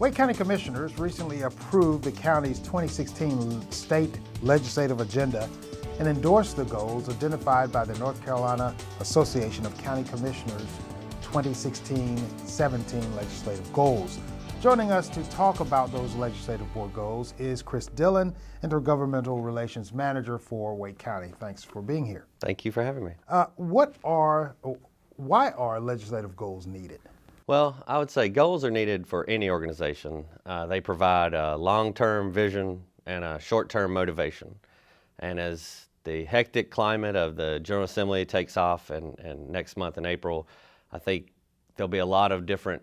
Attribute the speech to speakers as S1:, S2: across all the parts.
S1: Wake County Commissioners recently approved the county's 2016 state legislative agenda and endorsed the goals identified by the North Carolina Association of County Commissioners 2016-17 legislative goals. Joining us to talk about those legislative board goals is Chris Dillon, Intergovernmental Relations Manager for Wake County. Thanks for being here.
S2: Thank you for having me.
S1: Why are legislative goals needed?
S2: Well, I would say goals are needed for any organization. They provide a long-term vision and a short-term motivation. And as the hectic climate of the General Assembly takes off and next month in April, I think there'll be a lot of different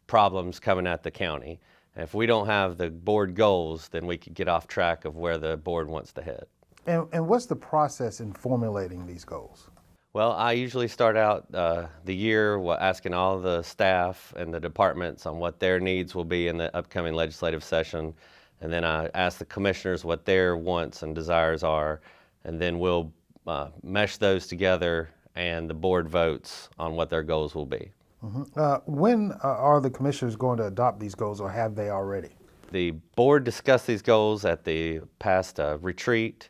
S2: problems coming at the county. And if we don't have the board goals, then we could get off track of where the board wants to head.
S1: And what's the process in formulating these goals?
S2: Well, I usually start out the year asking all the staff and the departments on what their needs will be in the upcoming legislative session. And then I ask the commissioners what their wants and desires are. And then we'll mesh those together and the board votes on what their goals will be.
S1: When are the commissioners going to adopt these goals, or have they already?
S2: The board discussed these goals at the past retreat.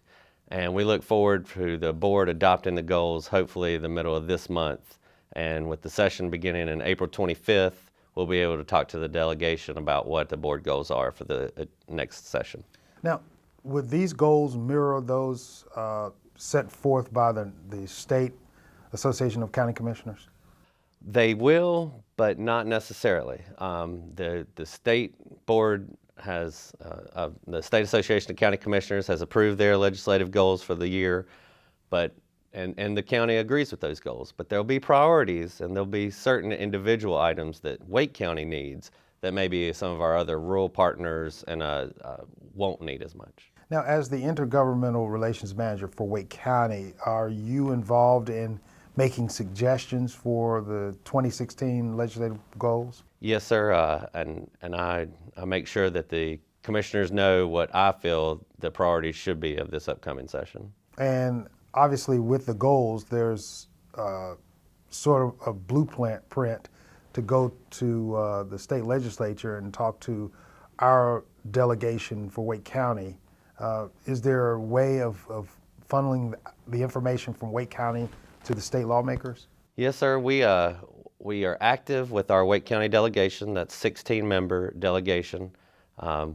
S2: And we look forward to the board adopting the goals hopefully the middle of this month. And with the session beginning in April 25th, we'll be able to talk to the delegation about what the board goals are for the next session.
S1: Now, would these goals mirror those set forth by the State Association of County Commissioners?
S2: They will, but not necessarily. The state board has, the State Association of County Commissioners has approved their legislative goals for the year, and the county agrees with those goals. But there'll be priorities and there'll be certain individual items that Wake County needs that maybe some of our other rural partners and won't need as much.
S1: Now, as the Intergovernmental Relations Manager for Wake County, are you involved in making suggestions for the 2016 legislative goals?
S2: Yes, sir, and I make sure that the commissioners know what I feel the priorities should be of this upcoming session.
S1: And obviously with the goals, there's sort of a blueprint to go to the state legislature and talk to our delegation for Wake County. Is there a way of funneling the information from Wake County to the state lawmakers?
S2: Yes, sir. We are active with our Wake County delegation. That's 16-member delegation.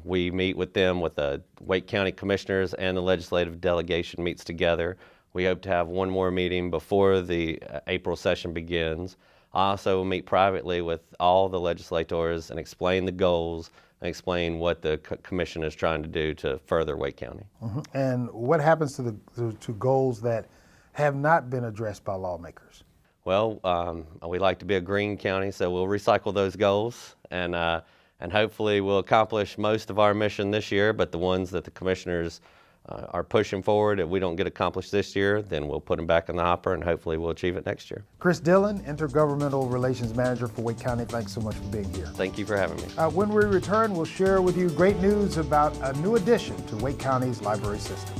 S2: We meet with them with the Wake County commissioners, and the legislative delegation meets together. We hope to have one more meeting before the April session begins. I also meet privately with all the legislators and explain the goals and explain what the commission is trying to do to further Wake County.
S1: And what happens to goals that have not been addressed by lawmakers?
S2: Well, we like to be a green county, so we'll recycle those goals, and hopefully we'll accomplish most of our mission this year, but the ones that the commissioners are pushing forward, if we don't get accomplished this year, then we'll put them back in the hopper, and hopefully we'll achieve it next year.
S1: Chris Dillon, Intergovernmental Relations Manager for Wake County, thanks so much for being here.
S2: Thank you for having me.
S1: When we return, we'll share with you great news about a new addition to Wake County's library system.